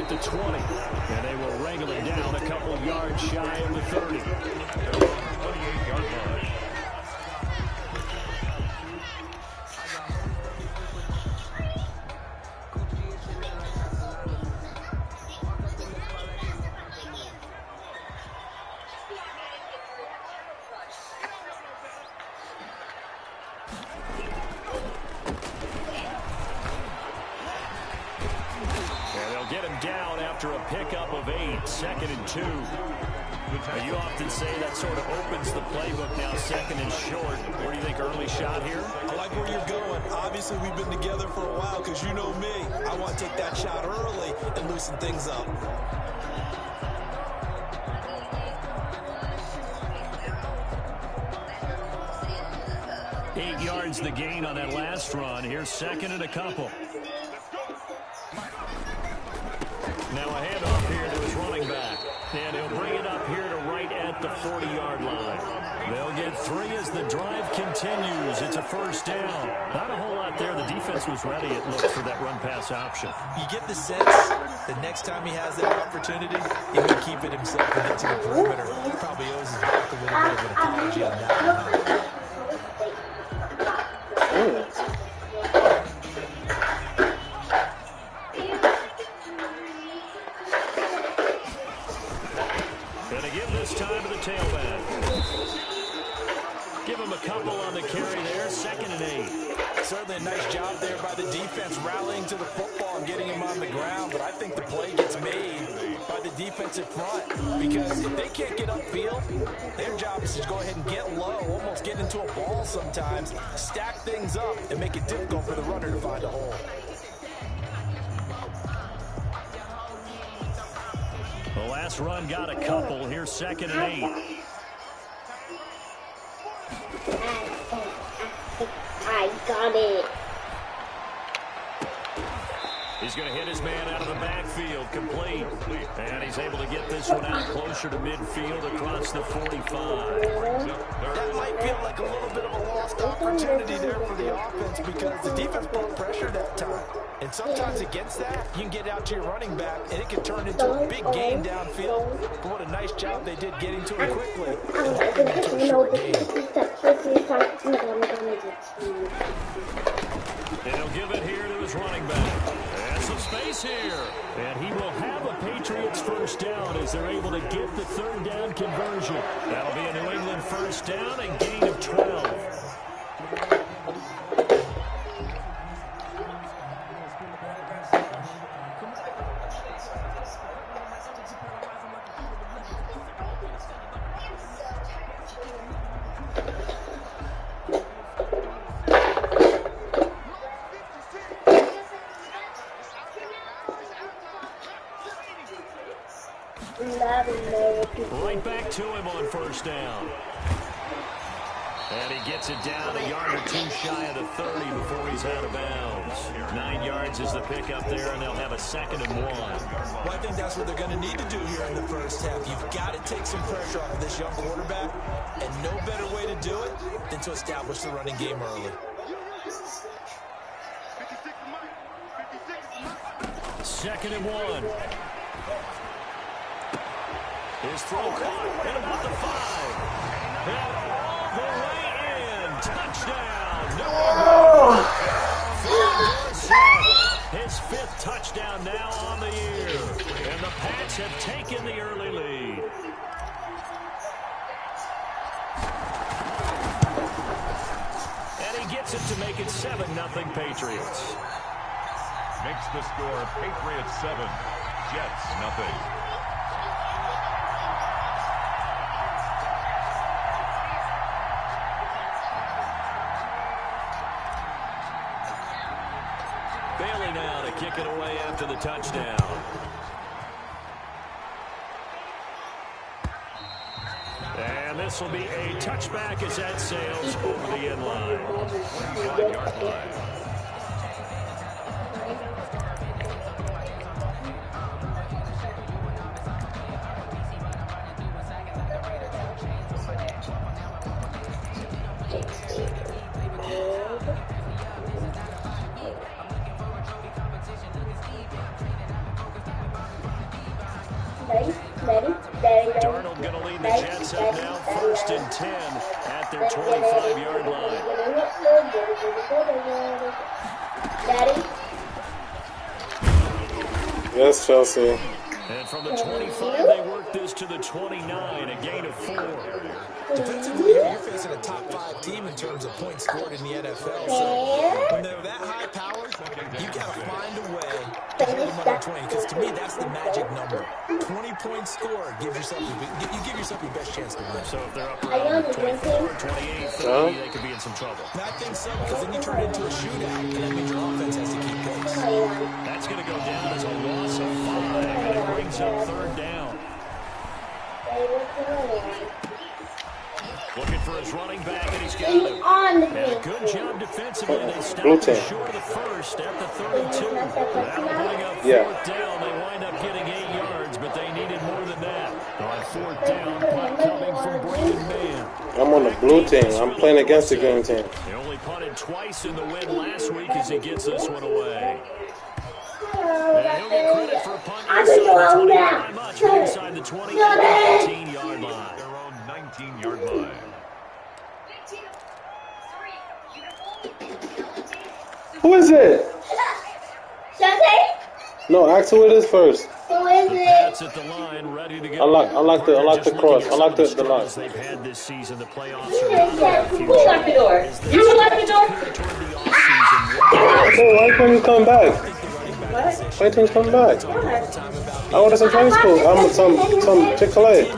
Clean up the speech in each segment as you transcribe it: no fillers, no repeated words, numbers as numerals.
at the 20. And they will wrangle it down a couple yards shy of the 30. 28-yard line. After a pickup of 8, 2nd and 2. You often say that sort of opens the playbook now, 2nd and short. Where do you think early shot here? I like where you're going. Obviously, we've been together for a while because you know me. I want to take that shot early and loosen things up. Eight yards the gain on that last run. Here's 2nd and a couple. Now a handoff here to his running back. And he'll bring it up here to right at the 40-yard line. They'll get 3 as the drive continues. It's a first down. Not a whole lot there. The defense was ready, it looked, for that run-pass option. You get the sense that next time he has that opportunity, he will keep it himself and get to the perimeter. He probably owes his back a little bit of an apology on that one. Time to the tailback. Give him a couple on the carry there. 2nd and 8. Certainly a nice job there by the defense rallying to the football and getting him on the ground. But I think the play gets made by the defensive front. Because if they can't get upfield, their job is to go ahead and get low, almost get into a ball sometimes, stack things up, and make it difficult for the runner to find a hole. The last run got a couple. Here's 2nd and 8. I got it. He's going to hit his man out of the backfield, complete. And he's able to get this one out closer to midfield across the 45. That might feel like a little bit of a lost opportunity there for the offense because the defense brought pressure that time. And sometimes against that, you can get out to your running back, and it can turn into a big gain downfield. But what a nice job they did getting to it quickly and holding it to a short gain. And he'll give it here to his running back. And some space here. And he will have a Patriots first down as they're able to get the 3rd down conversion. That'll be a New England first down, a gain of 12. Right back to him on first down. And he gets it down a yard or 2 shy of the 30 before he's out of bounds. 9 yards is the pickup there, and they'll have a 2nd and 1. Well, I think that's what they're going to need to do here in the first half. You've got to take some pressure off of this young quarterback, and no better way to do it than to establish the running game early. 2nd and 1. His throw caught at about the 5. And all the way in. Touchdown. His 5th touchdown now on the year. And the Pats have taken the early lead. And he gets it to make it 7-0 Patriots. Makes the score Patriots 7, Jets 0. Bailey now to kick it away after the touchdown. And this will be a touchback as that sails over the end line. 5-yard line. Darnold going to lead the Jets up now, 1st and 10 at their 25-yard line. Yes, Chelsea. And from the 25, they work this to the 29, a gain of 4. Defensively, you're facing a top 5 team in terms of points scored in the NFL. So when they're that high powered, you got to find a way to hold them under 20. Because to me, that's the magic number. 20 points scored gives yourself you give yourself your best chance to win. So if they're up around 24, 28, 30, they could be in some trouble. And I think so, because then you turn it into a shootout, and that means your offense has to keep pace. That's going to go down as a loss of 5, and it brings up 3rd down. Looking for his running back, and he's got him. And a good job defensively. They stopped him short of the first at the 32. That'll bring up 4th down. They wind up getting 8 yards, but they needed more than that. On 4th down, punt coming from Brandon Mann. I'm on the blue team. I'm playing against the green team. He only punted twice in the win last week as he gets this one away. And he'll get credit for a punt inside the 20 by much, inside the 20 and the 19-yard line. Their own 19-yard line. Who is it? Shante? No, ask who it is first. Who is it? Pats at the line, ready to get Unlock the cross. Unlock the line. they've had this season. The playoffs Who are locked the door? You locked the door? toward the offseason. Oh, why can't he come back? Why can't he come back? I ordered some Chinese food. Some Chick-fil-A.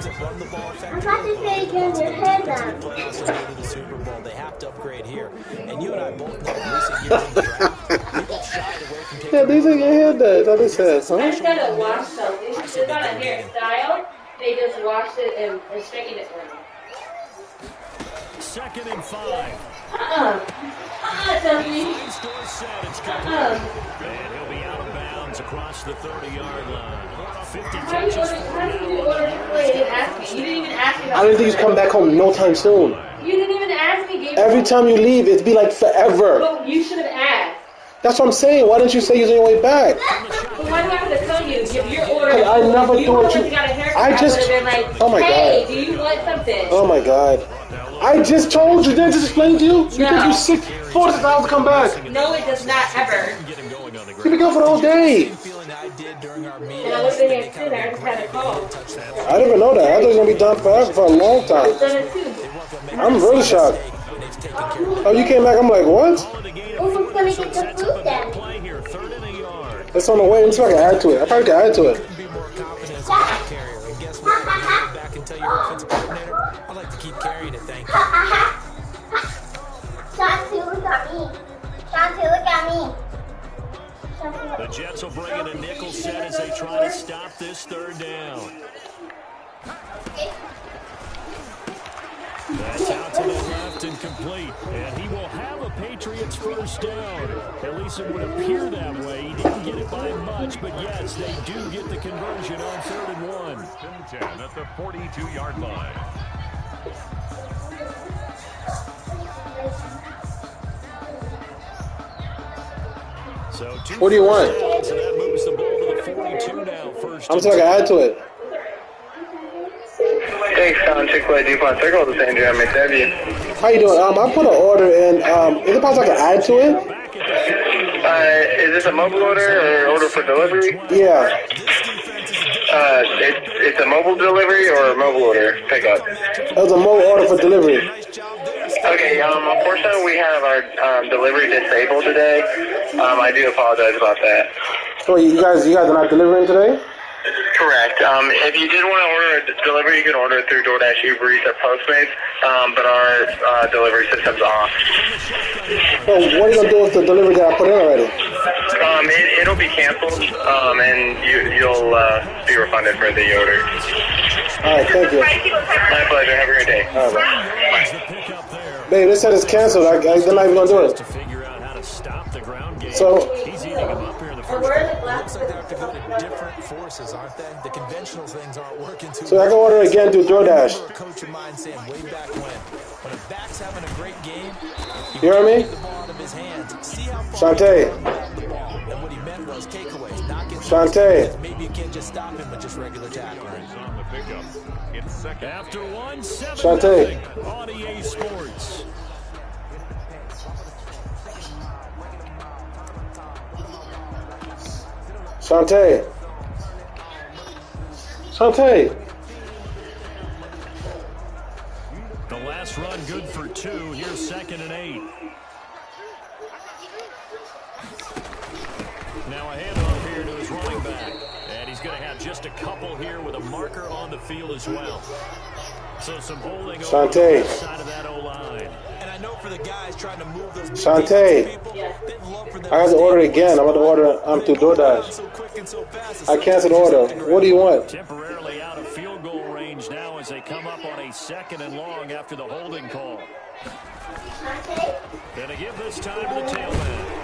I'm about to say again, your head down. The Super Bowl, they have to upgrade here. And you and I both know in recent years in the draft, people shied away from taking Yeah, these are your hair dye. That's what it says, I huh? just gotta wash something. It's not a hairstyle. They just washed it and straightened it for me. 2nd and 5. Something. Line score set. It's complete. And he'll be out of bounds across the 30-yard line. 50 How do you catches order? for How do you him. order to play? You didn't ask me. You didn't even ask me. I didn't think he's coming back home no time soon. You didn't even ask me. Gabe. Every time you leave, it'd be like forever. Well, you should have asked. That's what I'm saying. Why didn't you say you're on your way back? But why do I have to tell you? Give your order. Hey, I never you thought would've you- got a haircut. I just- would've been like, Oh my hey, God. do you want something? Oh my God. I just told you. Didn't I just explain to you? You think you sick? Force hours to come back. No, it does not ever. Get him going on the You been ground. gone for the whole day. feeling I did during our meeting. And I would have been here sooner. I just had a call. I didn't even know that. I thought he was gonna be done forever for a long time. Done it too. I'm really shocked. Oh, you came back. I'm like, what? Who's gonna get the food then? Play here, 3rd and a yard. It's on the way. Let me see if I can add to it. I probably can add to it. Be more confident as a ball carrier. And guess what? When you go back and tell your offensive coordinator, I like to keep carrying it. Thank you. Shanti, look at me. Shanti, look at me. Shanti, The Jets will bring in a nickel set as they try to stop this 3rd down. That's out to the left and complete. And he will have a Patriots 1st down. At least it would appear that way. He didn't get it by much, but yes, they do get the conversion on 3rd and 1. 10 at the 42-yard line. So What do you want? So that moves the ball to the 42 now. 1st I'm and see if I can add to it. Thanks, Chick-fil-A DuPont Circle, the St. John McDavitt. How you doing? I put an order in. Is it possible I can add to it? Is this a mobile order or order for delivery? Yeah. It's a mobile delivery or a mobile order pickup? It was a mobile order for delivery. Okay, unfortunately we have our delivery disabled today. I do apologize about that. So you guys are not delivering today? Correct. If you did want to order a delivery, you can order it through DoorDash, Uber Eats, or Postmates, but our delivery system's off. So what are you gonna do with the delivery that I put in already? It'll be canceled, and you'll be refunded for the order. All right, thank you. My pleasure. Have a great day. All right, Yards the pickup there. babe, they said it's canceled. They're not even gonna do To it. figure out how to stop the ground game. So- He's eating him up here in the And first where quarter. is the glass? Looks like they have to go to different forces, aren't they? The conventional things aren't working too So I can order again through DoorDash. remember a coach of mine saying way back when a back's having a great game, You hear me? get the ball out of his hands. See how far Shantae. and what he meant was takeaways, not get Shante. Maybe you can't just stop him with just regular tackling. On the pickup. It's second. After 1-7 Shante. on EA Sports. Shante. Shante. The last run good for 2. Here's 2nd and 8. Now a handoff here to his running back. And he's going to have just a couple here with a marker on the field as well. So some holding over the side of that O-line. And I know for the guys trying to move those Shante. I have to order again. I'm going to order through DoorDash. I canceled the order. What do you want? Temporarily out of field goal range now as they come up on a 2nd and long after the holding call. Going to give this time to the tailback.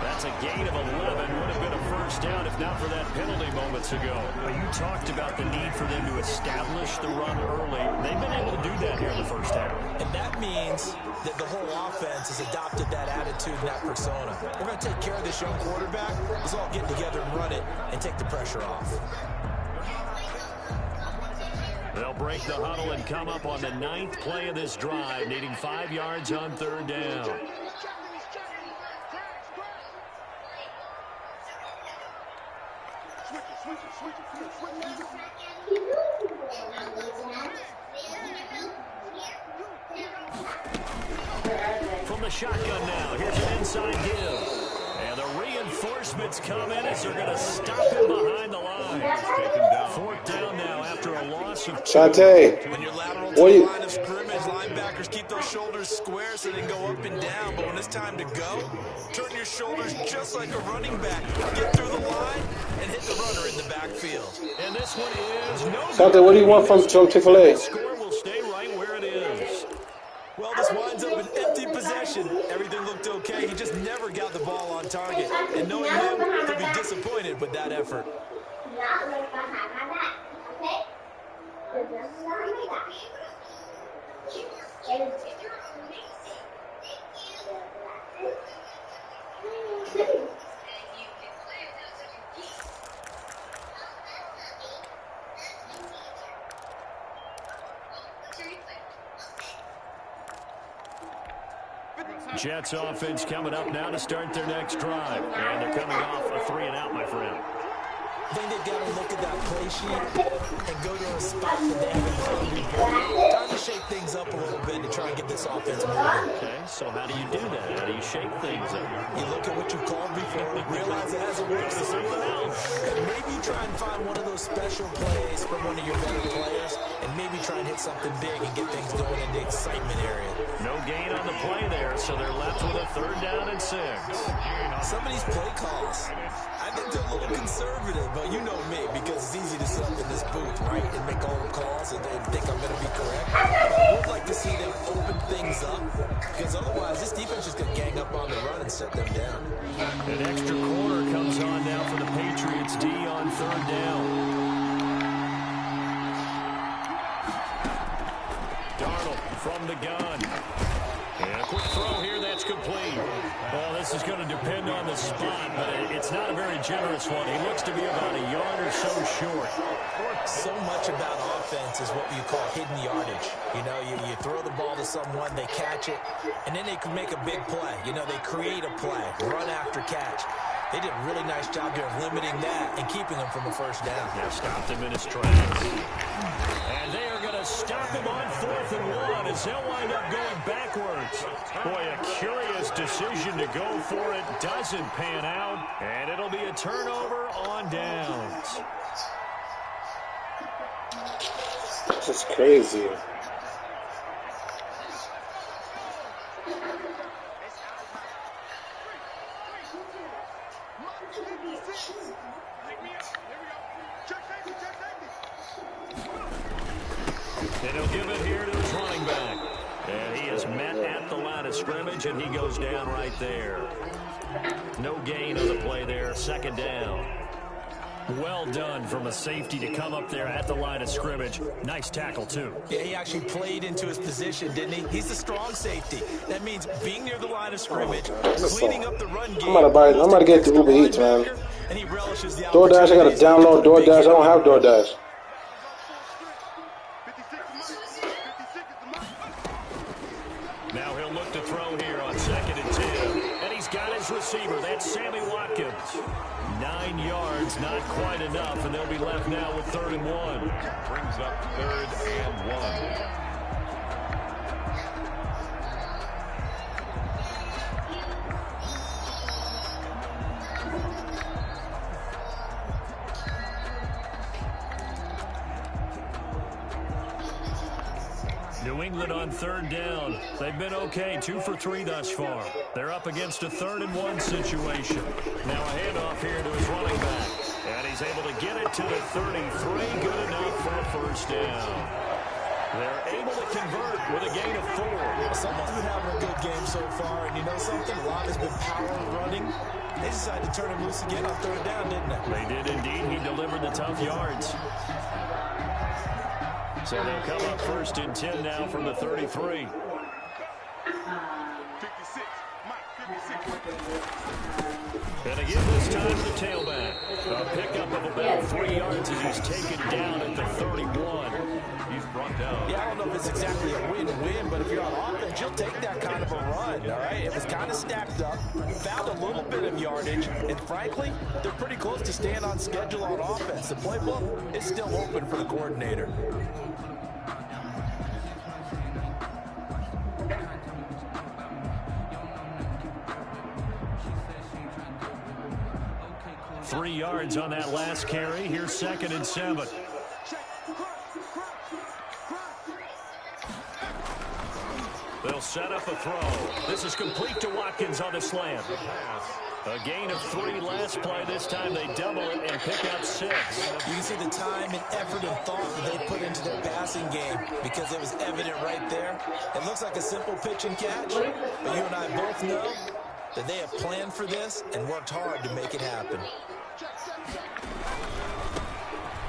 That's a gain of 11. Would have been a first down if not for that penalty moments ago. Well, you talked about the need for them to establish the run early. They've been able to do that here in the first half. And that means that the whole offense has adopted that attitude and that persona. We're going to take care of this young quarterback. Let's all get together and run it and take the pressure off. They'll break the huddle and come up on the 9th play of this drive, needing 5 yards on 3rd down. From the shotgun now, here's an inside give. And the reinforcements come in as they're going to stop him behind the line. 4th down now after a loss of 2. Shante. When you're lateral to the line of scrimmage, linebackers keep those shoulders square so they can go up and down. But when it's time to go, turn your shoulders just like a running back. Get through the line and hit the runner in the backfield. And this one is no. Shante, what do you want from Chick-fil-A? The score will stay right where it is. Well, this winds up an empty possession. Everything looked okay. He just never got the ball on target. And knowing him, he'll be disappointed with that effort. Jets offense coming up now to start their next drive. And they're coming off a 3-and-out, my friend. I think they've got to look at that play sheet and go to a spot that they haven't played before. Time to shake things up a little bit to try and get this offense moving. Okay, so how do you do that? How do you shake things up? You look at what you called before, realize it hasn't worked, so something else. And maybe you try and find one of those special plays from one of your better players, and maybe try and hit something big and get things going in the excitement area. No gain on the play there, so they're left with a 3rd down and 6. Some of these play calls, I think they're a little conservative, but you know me, because it's easy to sit up in this booth, right, and make all the calls and think I'm going to be correct. I would like to see them open things up, because otherwise this defense is going to gang up on the run and set them down. An extra quarter comes on now for the Patriots D on 3rd down. Darnold from the gun. And a quick throw here that's complete. Well, this is going to depend on the spot, but it's not a very generous one. He looks to be about a yard or so short. So much about offense is what you call hidden yardage. You know, you throw the ball to someone, they catch it, and then they can make a big play. You know, they create a play, run after catch. They did a really nice job here of limiting that and keeping him from a first down. They stopped him in his tracks. And they are going to stop him on 4th and 1 as they'll wind up going backwards. Boy, a curious decision to go for it. Doesn't pan out. And it'll be a turnover on downs. This is crazy. And he'll give it here to his running back. And he is met at the line of scrimmage, and he goes down right there. No gain on the play there, 2nd down. Well done from a safety to come up there at the line of scrimmage. Nice tackle, too. Yeah, he actually played into his position, didn't he? He's a strong safety. That means being near the line of scrimmage, cleaning up the run game. I'm about to get the Uber Eats, man. And he relishes the DoorDash, I got to download DoorDash. I don't have DoorDash. Now he'll look to throw here on 2nd and 10. And he's got his receiver. That's Sammy Watkins. 9 yards, not quite enough, and they'll be left now with 3rd and 1. Brings up 3rd and 1. New England on 3rd down. They've been okay, 2 for 3 thus far. They're up against a 3rd and 1 situation. Now a handoff here to his running back. And he's able to get it to the 33. Good enough for a 1st down. They're able to convert with a gain of 4. Someone's been having a good game so far, and you know something? A lot has been power running. They decided to turn him loose again on 3rd down, didn't they? They did indeed. He delivered the tough yards. So they'll come up 1st and 10 now from the 33. And again this time to the tailback. A pickup of about 3 yards as he's taken down at the 31. He's brought down. Yeah, I don't know if it's exactly a win-win, but if you're on offense, you'll take that kind of a run, all right? It was kind of stacked up, found a little bit of yardage, and frankly, they're pretty close to staying on schedule on offense. The playbook is still open for the coordinator. Three yards on that last carry. Here's 2nd and 7. They'll set up a throw. This is complete to Watkins on the slant. A gain of 3 last play. This time they double it and pick up 6. You can see the time and effort and thought that they put into their passing game because it was evident right there. It looks like a simple pitch and catch, but you and I both know that they have planned for this and worked hard to make it happen.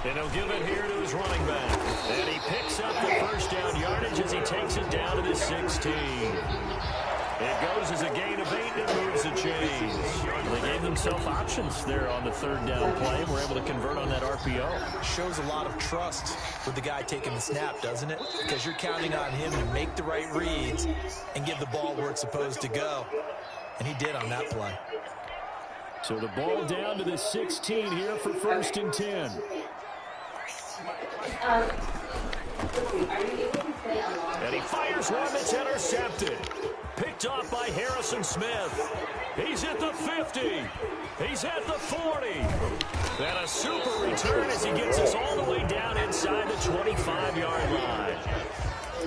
And he'll give it here to his running back. And he picks up the 1st down yardage as he takes it down to the 16. It goes as a gain of 8 and moves the chains. They gave themselves options there on the 3rd down play and were able to convert on that RPO. Shows a lot of trust with the guy taking the snap, doesn't it? Because you're counting on him to make the right reads and give the ball where it's supposed to go. And he did on that play. So the ball down to the 16 here for 1st and 10. And he fires one that's intercepted. Picked off by Harrison Smith. He's at the 50. He's at the 40. And a super return as he gets us all the way down inside the 25-yard line.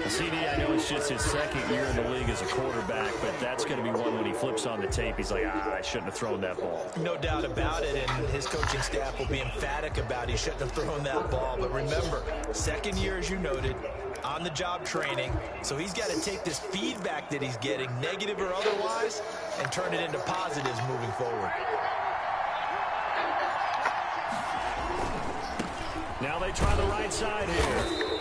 CD, I know it's just his 2nd year in the league as a quarterback, but that's going to be one when he flips on the tape. He's like, I shouldn't have thrown that ball. No doubt about it, and his coaching staff will be emphatic about he shouldn't have thrown that ball. But remember, 2nd year, as you noted, on-the-job training, so he's got to take this feedback that he's getting, negative or otherwise, and turn it into positives moving forward. Now they try the right side here.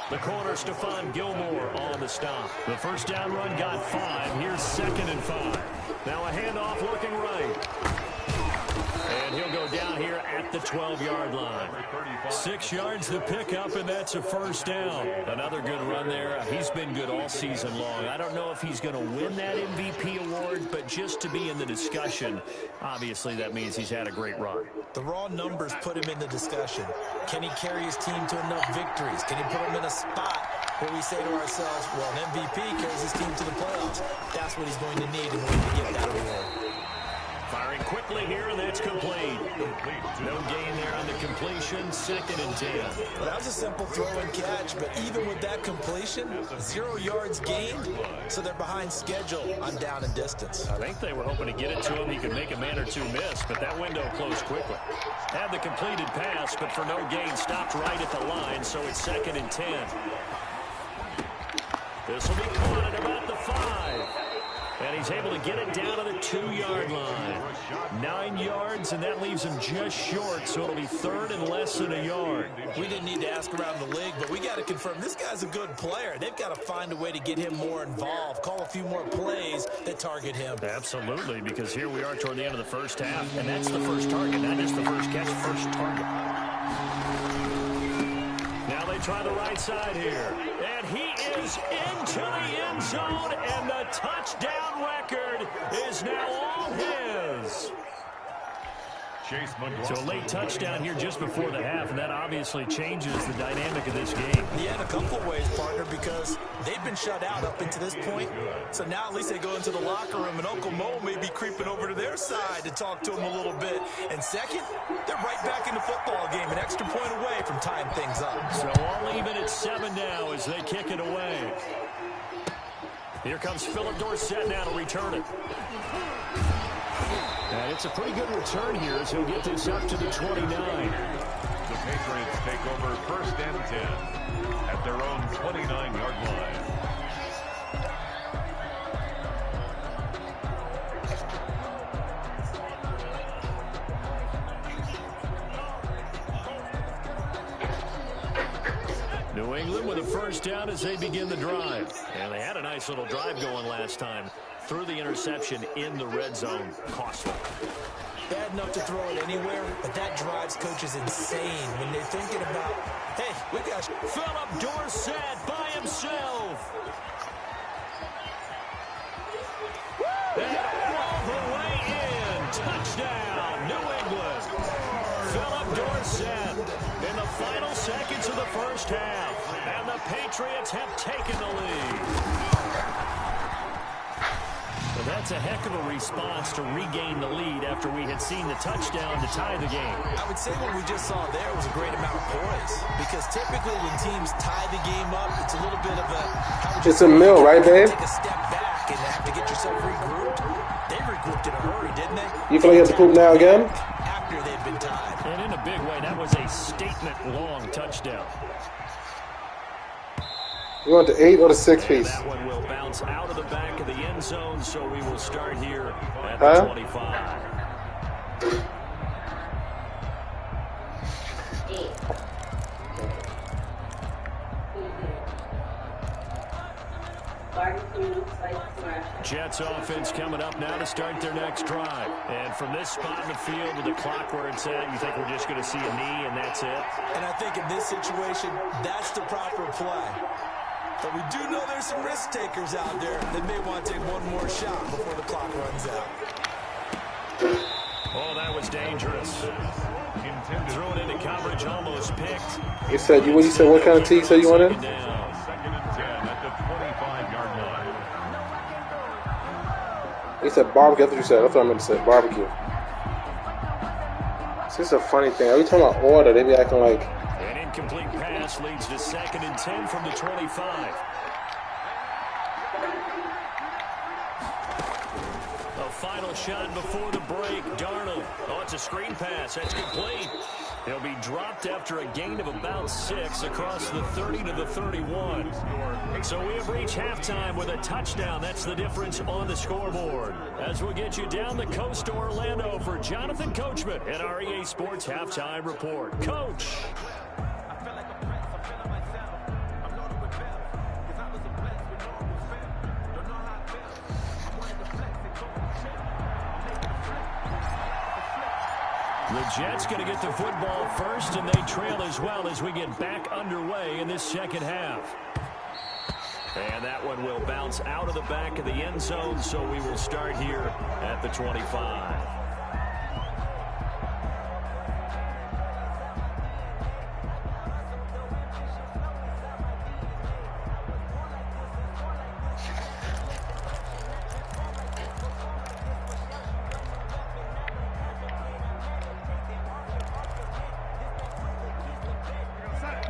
The corner, Stephon Gilmore on the stop. The 1st down run got 5. Here's 2nd and 5. Now a handoff looking right. And he'll go down here at the 12-yard line. 6 yards to pick up, and that's a 1st down. Another good run there. He's been good all season long. I don't know if he's going to win that MVP award, but just to be in the discussion, obviously that means he's had a great run. The raw numbers put him in the discussion. Can he carry his team to enough victories? Can he put him in a spot where we say to ourselves, well, an MVP carries his team to the playoffs. That's what he's going to need in order to get that award. Firing quickly here, and that's complete. No gain there on the completion. 2nd and 10. Well, that was a simple throw and catch, but even with that completion, 0 yards gained, so they're behind schedule on down and distance. I think they were hoping to get it to him. He could make a man or two miss, but that window closed quickly. Had the completed pass, but for no gain, stopped right at the line, so it's 2nd and 10. This will be caught at about the 5. And he's able to get it down to the 2-yard line. 9 yards, and that leaves him just short, so it'll be third and less than a yard. We didn't need to ask around the league, but we got to confirm this guy's a good player. They've got to find a way to get him more involved, call a few more plays that target him. Absolutely, because here we are toward the end of the first half, and that's the first target, not just the first catch, first target. Now they try the right side here, and he is into the end zone, and the touchdown record is now all his. So a late touchdown here just before the half, and that obviously changes the dynamic of this game. Yeah, in a couple of ways, partner, because they've been shut out up until this point. So now at least they go into the locker room, and Uncle Mo may be creeping over to their side to talk to him a little bit. And second, they're right back in the football game, an extra point away from tying things up. So all even at 7 now as they kick it away. Here comes Philip Dorsett now to return it. And it's a pretty good return here as he'll get this up to the 29. The Patriots take over first and 10 at their own 29-yard line. New England with a first down as they begin the drive. And they had a nice little drive going last time. Through the interception in the red zone. Costly. Bad enough to throw it anywhere, but that drives coaches insane when they're thinking about, hey, we got Philip Dorsett by himself. And all the way in. Touchdown, New England. Philip Dorsett in the final seconds of the first half. And the Patriots have taken the lead. Well, that's a heck of a response to regain the lead after we had seen the touchdown to tie the game. I would say what we just saw there was a great amount of poise. Because typically when teams tie the game up, it's a little bit of a... It's a mill, right, babe? Take a step back and have to get yourself regrouped. They regrouped in a hurry, didn't they? You feel like you have to poop now again? After they'd been tied. And in a big way, that was a statement-long touchdown. You want the 8 or the 6 piece? That one will bounce out of the back of the end zone, so we will start here at the 25. Jets offense coming up now to start their next drive. And from this spot in the field with the clock where it's at, you think we're just going to see a knee and that's it? And I think in this situation, that's the proper play. But we do know there's some risk takers out there that may want to take one more shot before the clock runs out. Oh, that was dangerous. Threw it into coverage, almost picked. You said what kind of tee you said you wanted? Second and 10 at the 25-yard line. He said barbecue. That's what you said. That's what I meant to say. Barbecue. This is a funny thing. Every time I order, they be acting like... An incomplete pass leads to second and 10 from the 25. A final shot before the break. Darnold. Oh, it's a screen pass. That's complete. He'll be dropped after a gain of about 6 across the 30 to the 31. So we have reached halftime with a touchdown. That's the difference on the scoreboard. As we'll get you down the coast to Orlando for Jonathan Coachman at our EA Sports Halftime Report. Coach. The Jets going to get the football first, and they trail as well as we get back underway in this second half. And that one will bounce out of the back of the end zone, so we will start here at the 25.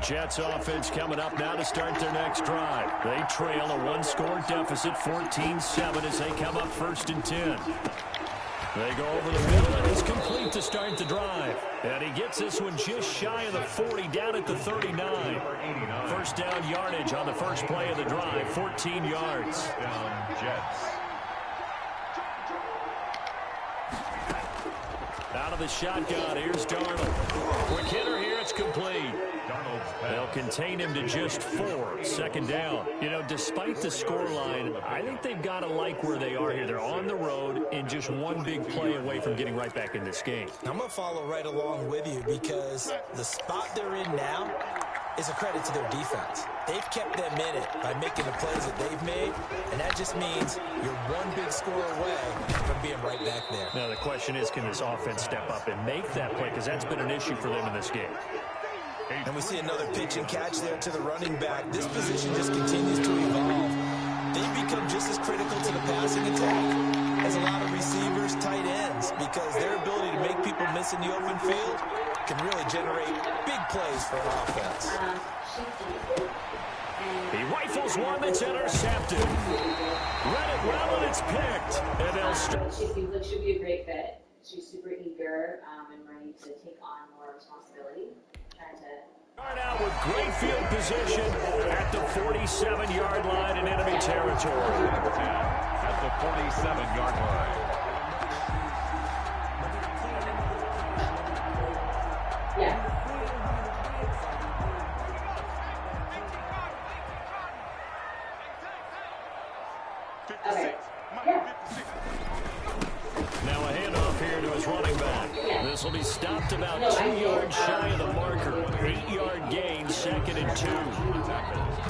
Jets offense coming up now to start their next drive. They trail a one-score deficit, 14-7, as they come up first and 10. They go over the middle, and it's complete to start the drive. And he gets this one just shy of the 40, down at the 39. First down yardage on the first play of the drive, 14 yards. Down Jets. of the shotgun. Here's Darnold. Quick hitter here. It's complete. They'll contain him to just 4. Second down. You know, despite the scoreline, I think they've got to like where they are here. They're on the road and just one big play away from getting right back in this game. I'm going to follow right along with you because the spot they're in now is a credit to their defense. They've kept them in it by making the plays that they've made, and that just means you're one big score away from being right back there. Now, the question is, can this offense step up and make that play? Because that's been an issue for them in this game. And we see another pitch and catch there to the running back. This position just continues to evolve. They've become just as critical to the passing attack as a lot of receivers, tight ends, because their ability to make people miss in the open field can really generate big plays for an offense. He rifles one that's intercepted. Read it well, and it's picked. And they'll should be a great fit. She's super eager and ready to take on more responsibility. Start out with great field position at the 47-yard line in enemy territory. At the 47-yard line. Yeah. Okay. Yeah. Now a handoff here to his running back. This will be stopped about 2 yards shy of the marker. 8-yard gain, 2nd and 2.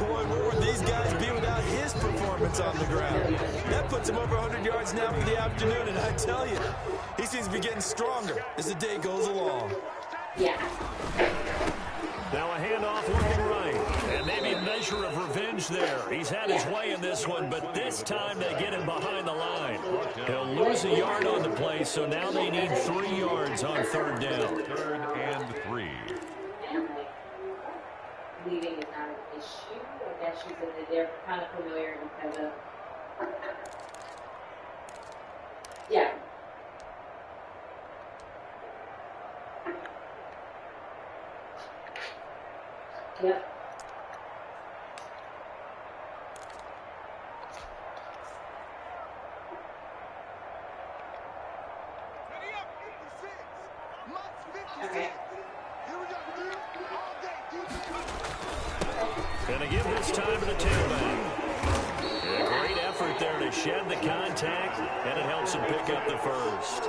Boy, where would these guys be without his performance on the ground? That puts him over 100 yards now for the afternoon, and I tell you, he seems to be getting stronger as the day goes along. Yeah. Now a handoff looking right. And maybe a measure of revenge there. He's had his way in this one, but this time they get him behind the line. He'll lose a yard on the play, so now they need 3 yards on 3rd down. 3rd and 3. Leaving is not an issue. I guess she said that they're kind of familiar because of... Yeah. Yep. Okay. Gonna give this time to the tailback. A great effort there to shed the contact, and it helps him pick up the first.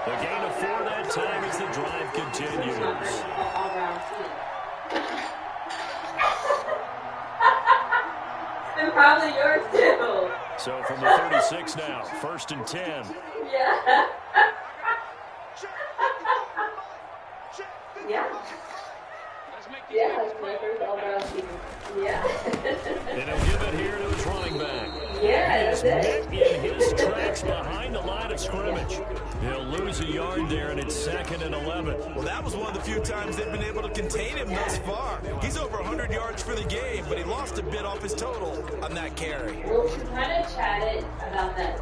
The gain of 4 that time as the drive continues. And probably yours too. So from the 36 now, 1st and 10. Yeah. Yeah. Yeah, yeah. And he'll give it here to his running back. Yeah, He's met in his tracks behind the line of scrimmage. He'll lose a yard there, and it's 2nd and 11. Well, that was one of the few times they've been able to contain him thus far. He's over 100 yards for the game, but he lost a bit off his total on that carry. Well, we kind of chatted about that.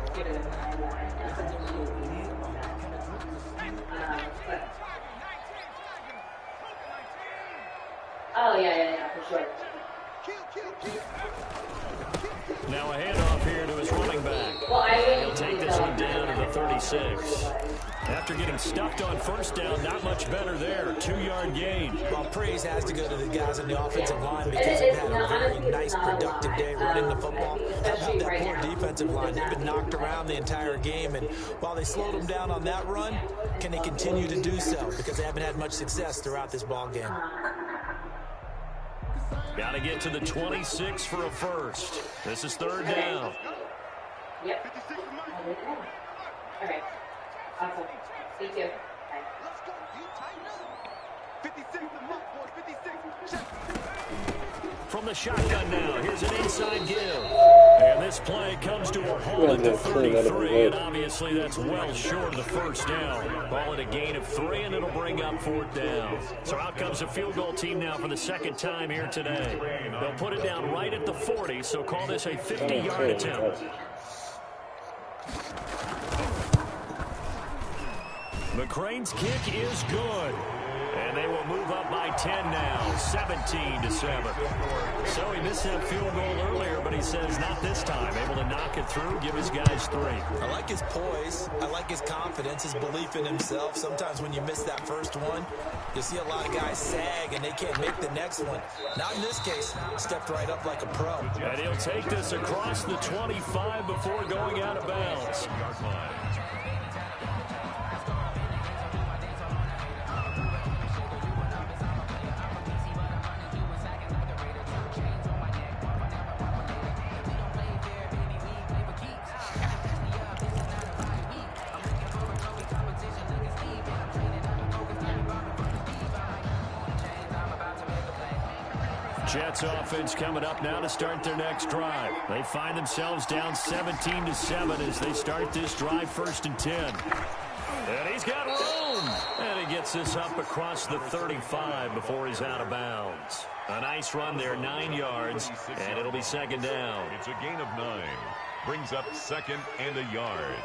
Oh, yeah, for sure. Now a handoff here to his running back. He'll take this one down to the 36. After getting stuffed on 1st down, not much better there. 2-yard gain. Well, praise has to go to the guys on the offensive line because they've had a very nice, productive day running the football. How about that poor defensive line? They've been knocked around the entire game, and while they slowed them down on that run, can they continue to do so? Because they haven't had much success throughout this ball game. Got to get to the 26 for a first. This is 3rd down. Yep. All right. Awesome. Thank you. From the shotgun now, here's an inside give. And this play comes to a halt at the 33, and obviously that's well short of the 1st down. Call it a gain of 3, and it'll bring up 4th down. So out comes a field goal team now for the 2nd time here today. They'll put it down right at the 40, so call this a 50-yard attempt. McCrane's kick is good. And they will move up by 10 now, 17-7. So he missed that field goal earlier, but he says not this time. Able to knock it through, give his guys 3. I like his poise. I like his confidence, his belief in himself. Sometimes when you miss that first one, you see a lot of guys sag and they can't make the next one. Not in this case. Stepped right up like a pro. And he'll take this across the 25 before going out of bounds. Jets offense coming up now to start their next drive. They find themselves down 17-7 as they start this drive, 1st and 10. And he's got room. And he gets this up across the 35 before he's out of bounds. A nice run there, 9 yards, and it'll be 2nd down. It's a gain of 9. Brings up 2nd and a yard.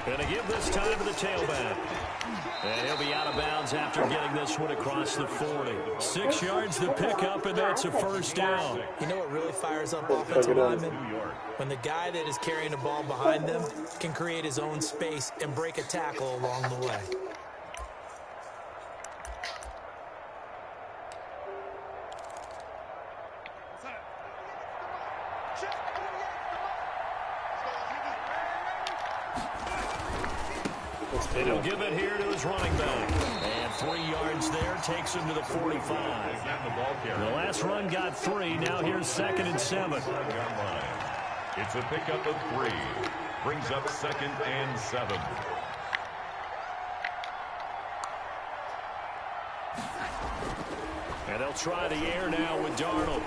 Going to give this time to the tailback. And he'll be out of bounds after getting this one across the 40. 6 yards the pickup, and that's a 1st down. You know what really fires up offensive linemen? When the guy that is carrying the ball behind them can create his own space and break a tackle along the way. And he'll give it here to his running back. And 3 yards there takes him to the 45. The last run got 3. Now here's 2nd and 7. It's a pickup of 3. Brings up 2nd and 7. And they'll try the air now with Darnold.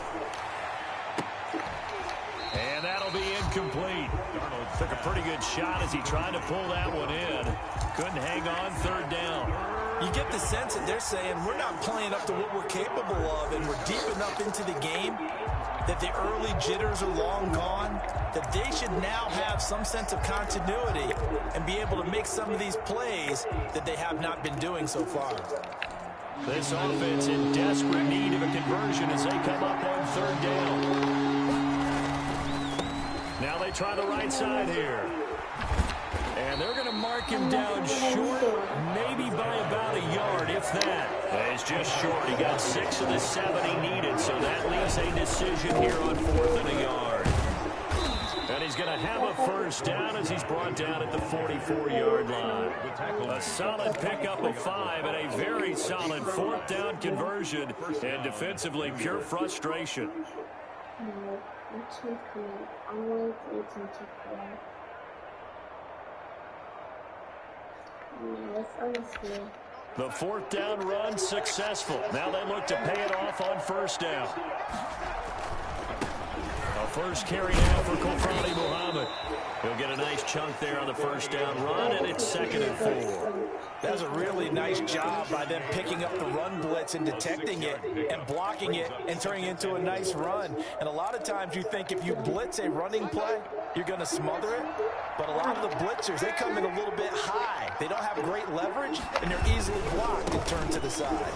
And that'll be incomplete. Darnold took a pretty good shot as he tried to pull that one in. Couldn't hang on, 3rd down. You get the sense that they're saying we're not playing up to what we're capable of, and we're deep enough into the game that the early jitters are long gone, that they should now have some sense of continuity and be able to make some of these plays that they have not been doing so far. This offense in desperate need of a conversion as they come up on 3rd down. Now they try the right side here. And they're going to mark him down short, maybe by about a yard, if that. He's just short. He got 6 of the 7 he needed, so that leaves a decision here on 4th and a yard. And he's going to have a 1st down as he's brought down at the 44-yard line. A solid pickup of 5 and a very solid 4th down conversion. And defensively, pure frustration. The 4th down run successful. Now they look to pay it off on 1st down. A first carry now for Kofrani Muhammad. He'll get a nice chunk there on the 1st down run, and it's 2nd and 4. That was a really nice job by them picking up the run blitz and detecting it and blocking it and turning it into a nice run. And a lot of times you think if you blitz a running play, you're going to smother it. But a lot of the blitzers, they come in a little bit high. They don't have great leverage, and they're easily blocked and turned to the side.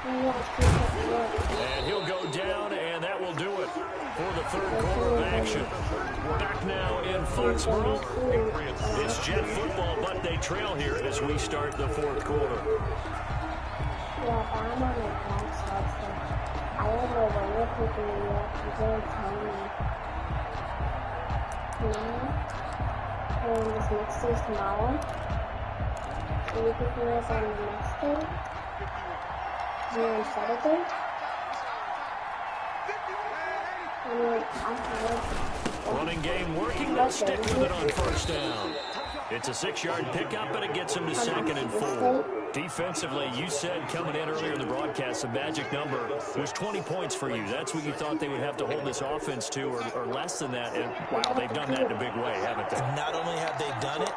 And he'll go down, and that will do it for the 3rd quarter of action. Back now in Foxborough. It's Jet football, but they trail here as we start the 4th quarter. Yeah, but I'm on the back side, so I don't know when you're picking me up. You didn't tell me. And this next day is tomorrow. So you picking us on the next day? Here on Saturday? Running game working. They'll stick with it on 1st down. It's a 6-yard pickup, and it gets him to 2nd and 4. Defensively, you said coming in earlier in the broadcast, the magic number was 20 points for you. That's what you thought they would have to hold this offense to, or less than that. And, wow, they've done that in a big way, haven't they? Not only have they done it,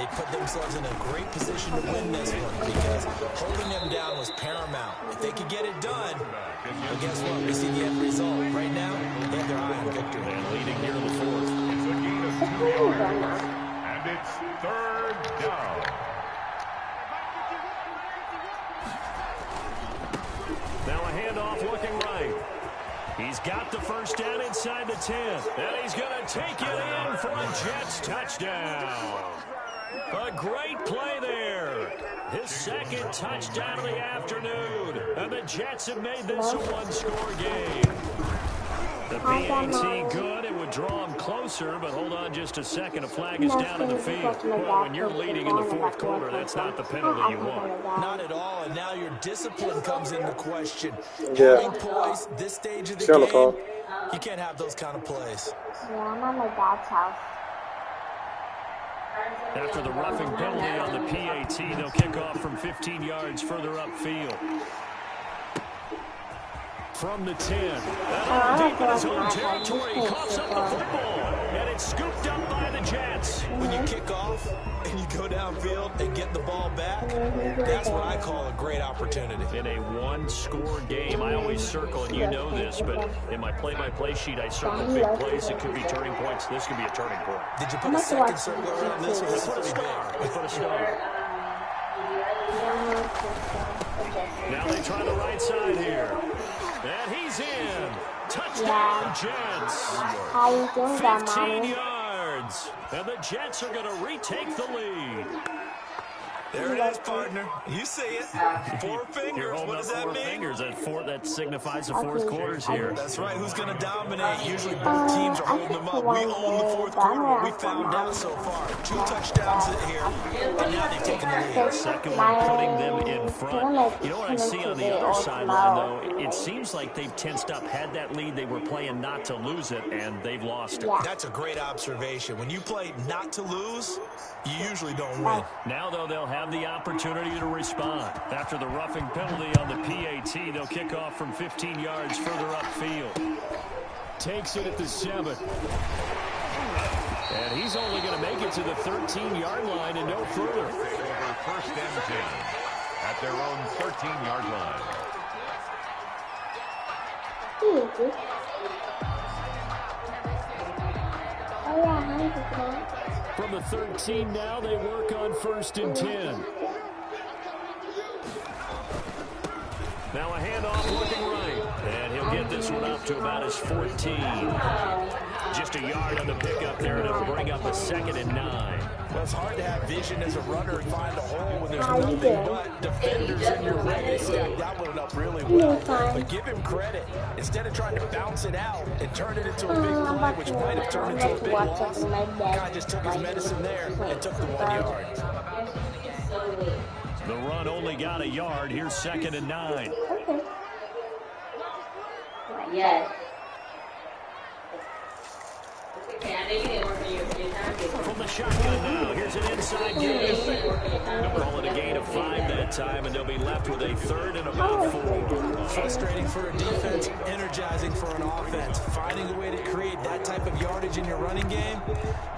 They put themselves in a great position to win this one because holding them down was paramount. If they could get it done, well, guess what? We see the end result. Right now, they have their eye on victory. And leading here in the fourth. It's a gain of 2 yards, and it's 3rd down. Now a handoff looking right. He's got the first down inside the 10. And he's going to take it in for a Jets touchdown. A great play there. His second touchdown of the afternoon. And the Jets have made this a one-score game. The PAT good. It would draw him closer, but hold on just a second. A flag is down in the field. Well, when you're leading in the fourth quarter, that's not the penalty you want. Not at all, and now your discipline comes into question. Yeah. Having poise this stage of the game, you can't have those kind of plays. Yeah, I'm at my dad's house. After the roughing penalty on the PAT, they'll kick off from 15 yards further upfield. From the 10. Deep in his own territory, he coughs up the football. And it's scooped up by the Jets. When you kick off and you go downfield and get the ball back, that's what I call a great opportunity. In a one-score game, I always circle, and you know this, but in my play-by-play sheet, I circle big plays. It could be turning points. This could be a turning point. Did you put a second circle around this? We put a star. We put a star. Now they try the right side here. And he's in. Touchdown, Jets. How you doing that, 15 Mommy? yards. And the Jets are going to retake the lead. There it is, partner. You see it. 4 fingers. What does that mean? Fingers. That signifies the fourth quarter's here. That's right. Who's going to dominate? Usually both teams are holding them up. We own the fourth quarter. What we found out so far. 2 touchdowns here, and now they've taken the lead. Second one putting them in front. You know what I see on the other sideline, though? It seems like they've tensed up, had that lead. They were playing not to lose it, and they've lost it. That's a great observation. When you play not to lose, you usually don't win. Now, though, they'll have the opportunity to respond. After the roughing penalty on the PAT, they'll kick off from 15 yards further upfield. Takes it at the 7. And he's only going to make it to the 13-yard line and no further. Over 1st and 10 at their own 13-yard line. Oh, yeah, From the 13 now, they work on 1st and 10. Now a handoff looking right. And he'll get this one up to about his 14. Just a yard on the pickup there, and it'll bring up a 2nd and 9. Well, it's hard to have vision as a runner and find a hole when there's nothing but defenders in your way. They stacked that one up really well. But give him credit. Instead of trying to bounce it out and turn it into a big play, which might have turned into a big loss, the guy just took his medicine there and took the 1 yard. The run only got a yard. Here's 2nd and 9. Okay. Yes. From the shotgun now, here's an inside gain. They'll call it a gain of 5 that time, and they'll be left with a 3rd and about 4. Frustrating for a defense, energizing for an offense. Finding a way to create that type of yardage in your running game,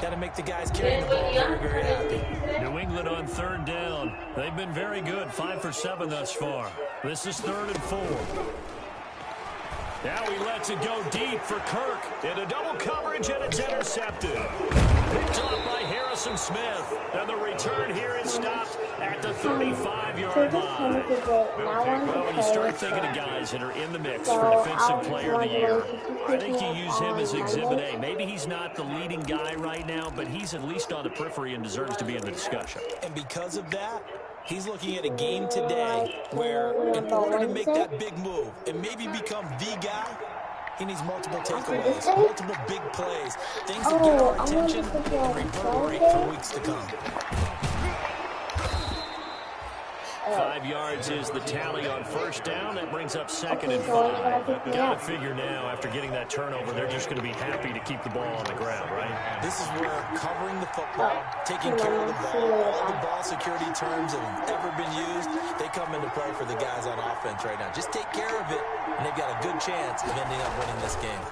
got to make the guys carrying the ball very, very happy. New England on 3rd down. They've been very good, 5 for 7 thus far. This is 3rd and 4. Now he lets it go deep for Kirk. Into double coverage, and it's intercepted. Picked off by Harrison Smith. And the return here is stopped at the 35-yard line. Well, when you start thinking of guys that are in the mix for Defensive Player of the Year, I think you use him as Exhibit A. Maybe he's not the leading guy right now, but he's at least on the periphery and deserves to be in the discussion. And because of that, he's looking at a game today where, in order to make that big move and maybe become the guy, he needs multiple takeaways, multiple big plays, things that get our attention and reverberate for weeks to come. 5 yards is the tally on 1st down. That brings up 2nd and 5. Got to figure now, after getting that turnover, they're just going to be happy to keep the ball on the ground, right? This is where covering the football, taking care of the ball, all the ball security terms that have ever been used, they come into play for the guys on offense right now. Just take care of it, and they've got a good chance of ending up winning this game.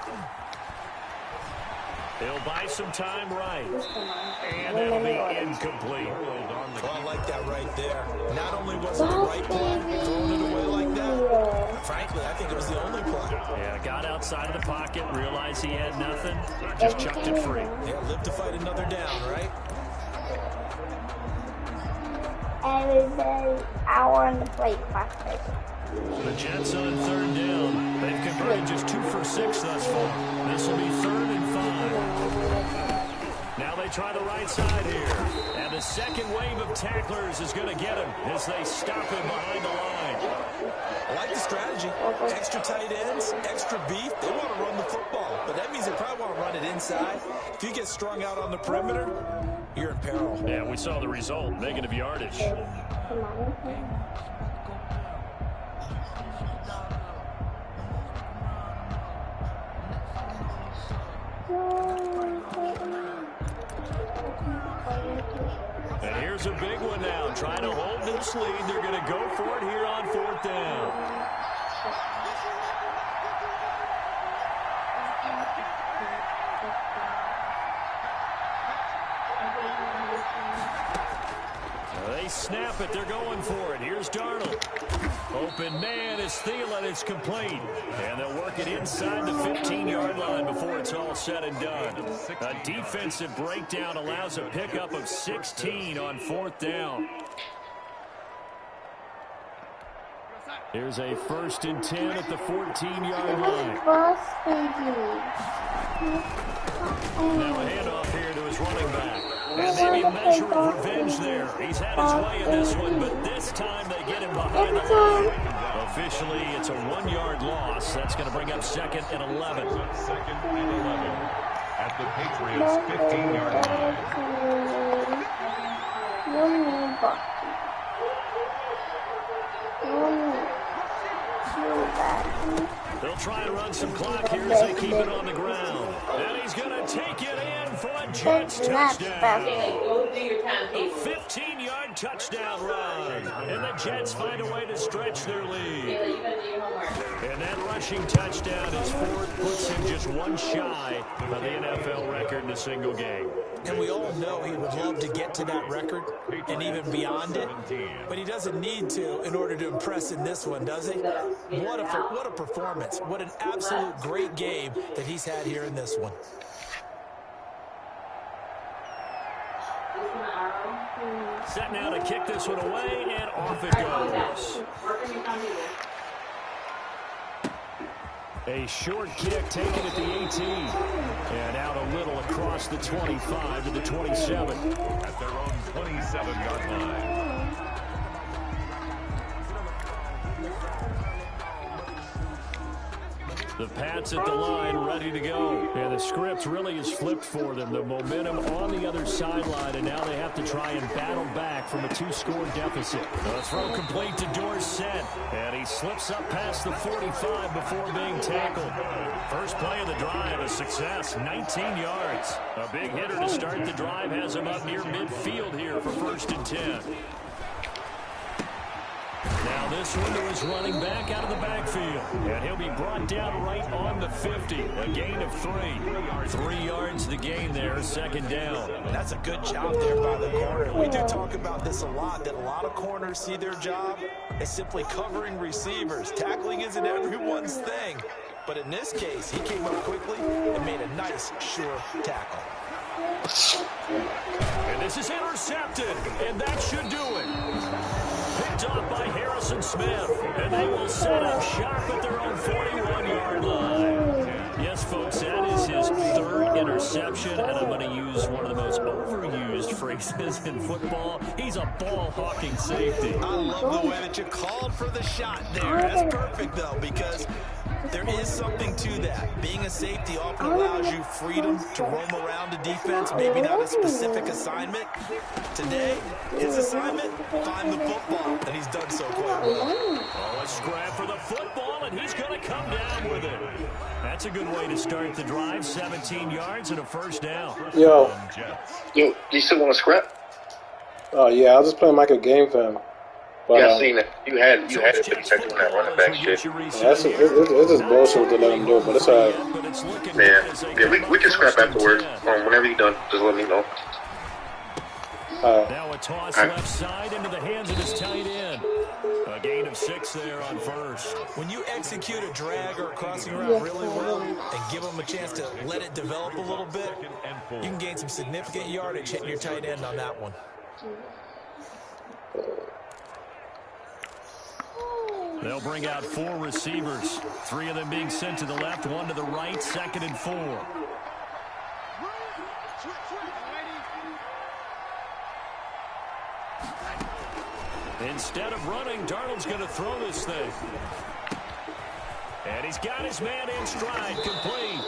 He'll buy some time right. And that'll be incomplete. Well, I like that right there. Not only was it the right play, throwing it away like that, frankly, I think it was the only play. Yeah, got outside of the pocket, realized he had nothing, just chucked it free. Yeah, live to fight another down, right? Everybody, I want to play faster. The Jets on 3rd down. They've converted just 2 for 6 thus far. This will be 3rd and 5. Now they try the right side here. And the second wave of tacklers is going to get him as they stop him behind the line. I like the strategy. Extra tight ends, extra beef. They want to run the football, but that means they probably want to run it inside. If you get strung out on the perimeter, you're in peril. Yeah, we saw the result. Negative yardage. And here's a big one now. Trying to hold this lead. They're going to go for it here on 4th down. They snap it. They're going for it. Here's Darnold. Open man is Thielen. It's complete. And they'll work it inside the 15-yard line before it's all said and done. A defensive breakdown allows a pickup of 16 on 4th down. Here's a 1st and 10 at the 14-yard line. Now a handoff here to his running back. And maybe a measure of revenge there. He's had his way in this one, but this time they get him behind the line. Officially, it's a 1-yard loss. That's going to bring up 2nd and 11. 2nd and 11 at the Patriots' 15-yard line. They'll try to run some clock here as they keep it on the ground. And he's going to take it in for a Jets touchdown. A 15-yard touchdown run. And the Jets find a way to stretch their lead. And that rushing touchdown is 4th, puts him just 1 shy of the NFL record in a single game. And we all know he would love to get to that record and even beyond it. But he doesn't need to in order to impress in this one, does he? What a performance. What an absolute great game that he's had here in this one. Set now to kick this one away, and off it goes. A short kick taken at the 18. And out a little across the 25 to the 27. At their own 27-yard line. The Pats at the line, ready to go. And the script really is flipped for them. The momentum on the other sideline, and now they have to try and battle back from a 2-score deficit. The throw complete to Dorsett, and he slips up past the 45 before being tackled. First play of the drive, a success, 19 yards. A big hitter to start the drive has him up near midfield here for 1st and 10. Now this one to his running back out of the backfield. And he'll be brought down right on the 50. A gain of 3. 3 yards the gain there, 2nd down. That's a good job there by the corner. We do talk about this a lot, that a lot of corners see their job as simply covering receivers. Tackling isn't everyone's thing. But in this case, he came up quickly and made a nice, sure tackle. And this is intercepted, and that should do it. Picked off by Harrison Smith, and they will set up shop at their own 41-yard line. Yes, folks, that is his 3rd interception, and I'm going to use one of the most overused phrases in football. He's a ball-hawking safety. I love the way that you called for the shot there. That's perfect, though, because there is something to that. Being a safety often allows you freedom to roam around the defense, maybe not a specific assignment. Today, his assignment, find the football, and he's done so quite well. Oh, a scrap for the football, and he's going to come down with it. That's a good way to start the drive, 17 yards and a 1st down. Yo, you still want to scrap? Oh, yeah, I was just playing Micah Game Fam. But, I seen it. You had it been effective in that running back shit. It's just bullshit to let him do, but it's alright. Yeah, we can scrap afterwards. Whenever you're done, just let me know. Now a toss left side into the hands of his tight end. A gain of 6 there on first. When you execute a drag or a crossing route really well and give them a chance to let it develop a little bit, you can gain some significant yardage hitting your tight end on that one. They'll bring out 4 receivers. 3 of them being sent to the left, 1 to the right, 2nd and 4. Instead of running, Darnold's going to throw this thing. And he's got his man in stride, complete.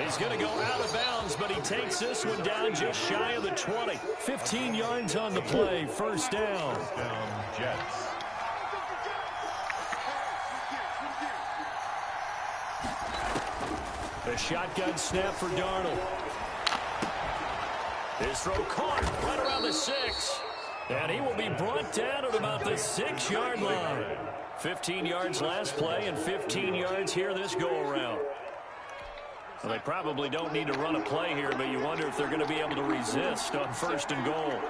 He's going to go out of bounds, but he takes this one down just shy of the 20. 15 yards on the play, first down. Jets. A shotgun snap for Darnold. His throw caught right around the 6. And he will be brought down at about the 6-yard line. 15 yards last play and 15 yards here this go-around. Well, they probably don't need to run a play here, but you wonder if they're going to be able to resist on 1st and goal.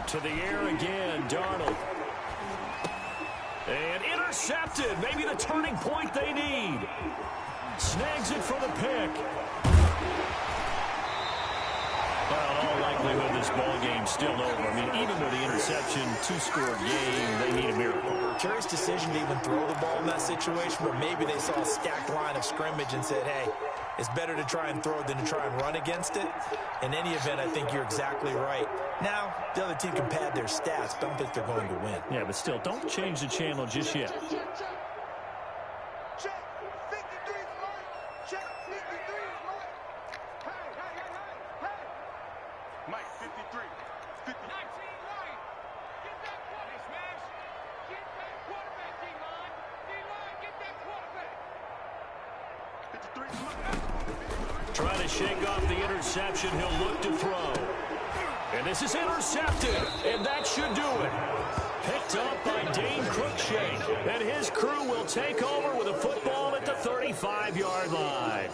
To the air again, Darnold. And intercepted. Maybe the turning point they need. Snags it for the pick. Well, in all likelihood, this ball game's still over. I mean, even with the interception, 2-score game, they need a miracle. Curious decision to even throw the ball in that situation, but maybe they saw a stacked line of scrimmage and said, hey, it's better to try and throw than to try and run against it. In any event, I think you're exactly right. Now, the other team can pad their stats, but I don't think they're going to win. Yeah, but still, don't change the channel just yet. Trying to shake off the interception. He'll look to throw. And this is intercepted. And that should do it. Picked up by Dane Cruikshank. And his crew will take over with a football at the 35-yard line.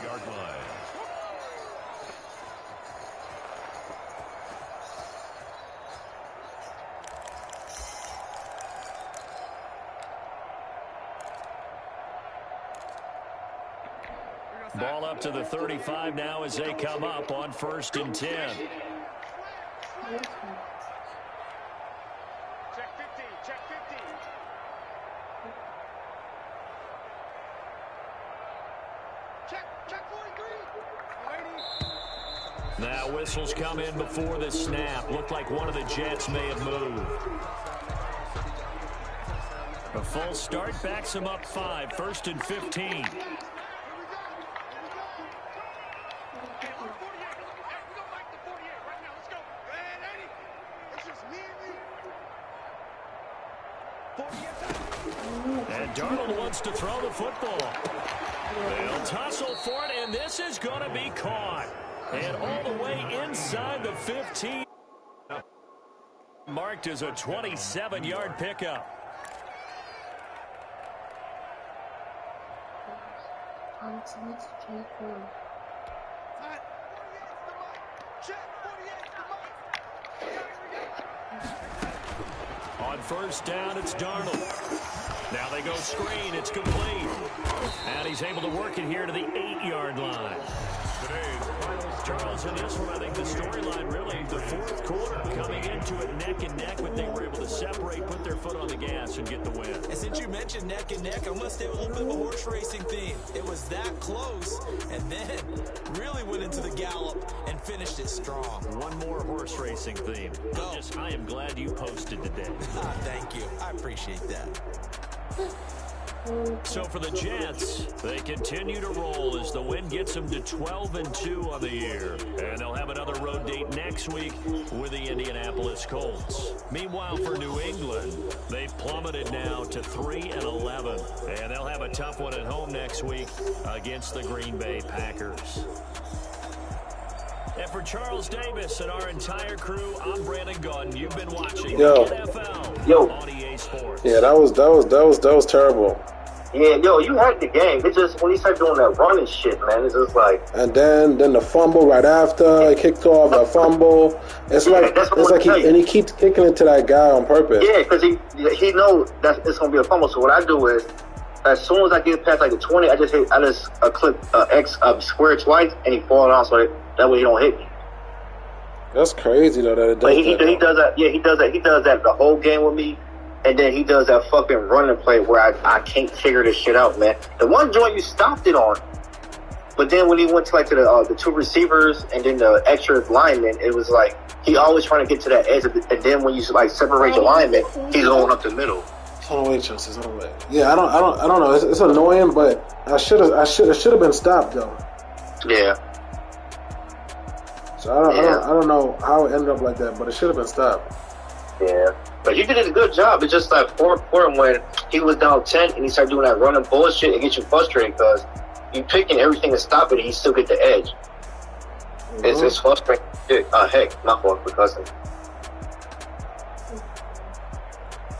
Ball up to the 35 now as they come up on 1st and 10. Check 15, check 15. Check 43. Now whistles come in before the snap. Looked like one of the Jets may have moved. A false start backs him up 5, 1st and 15. And Darnold wants to throw the football. They'll tussle for it, and this is going to be caught. And all the way inside the 15. Marked as a 27-yard pickup. On 1st down, it's Darnold. Now they go screen. It's complete. And he's able to work it here to the 8-yard line. Charles, in this one, I think the storyline really, the 4th quarter, coming into it neck and neck, but they were able to separate, put their foot on the gas, and get the win. And since you mentioned neck and neck, I'm going to stay with a little bit of a horse racing theme. It was that close, and then really went into the gallop and finished it strong. One more horse racing theme. I am glad you posted today. Thank you. I appreciate that. So for the Jets, they continue to roll as the win gets them to 12-2 on the year. And they'll have another road date next week with the Indianapolis Colts. Meanwhile, for New England, they've plummeted now to 3-11. And they'll have a tough one at home next week against the Green Bay Packers. And for Charles Davis and our entire crew, I'm Brandon Gaudin. You've been watching NFL on EA Sports. Yeah, that was terrible. Yeah, you had the game. It's just when he started doing that running shit, man. It's just like. And then the fumble right after he kicked off a fumble. It's he keeps kicking it to that guy on purpose. Yeah, because he knows that it's gonna be a fumble. So what I do is, as soon as I get past like the 20, I just click X square twice, and he falls off so that way he don't hit me. That's crazy though. That it does. But he does that. Yeah, he does that. He does that the whole game with me. And then he does that fucking running play where I can't figure this shit out, man. The one joint you stopped it on, but then when he went to the two receivers and then the extra lineman, it was like he always trying to get to that edge of and then when you separate the lineman, he's going up the middle. Hold on, wait, Chelsea. Hold on, wait. Yeah, I don't know. It's annoying, but it should have been stopped though. Yeah. So I don't know how it ended up like that, but it should have been stopped. Yeah. But he did a good job. It's just like for him when he was down 10 and he started doing that running bullshit, it gets you frustrated because you picking everything to stop it and he still get the edge. Mm-hmm. It's frustrating. Heck, my fault for cussing.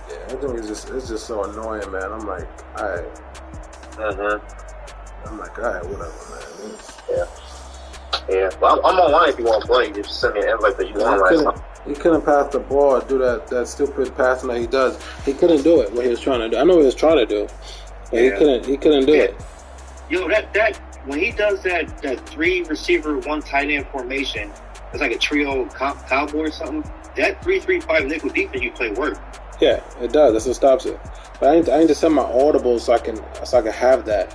Yeah, I think it's just so annoying, man. I'm like, alright. I'm like, alright, whatever, man. Yeah. Well, I'm online if you want to play. Just send me an invite that you want right now. He couldn't pass the ball or do that stupid passing that he does. He couldn't do it what he was trying to do. I know what he was trying to do, but he couldn't do it. Yo, that when he does that 3 receiver 1 tight end formation, it's like a trio cowboy or something. That 3-3-5 nickel defense you play work. Yeah, it does. That's what stops it. But I need to set my audible so I can have that.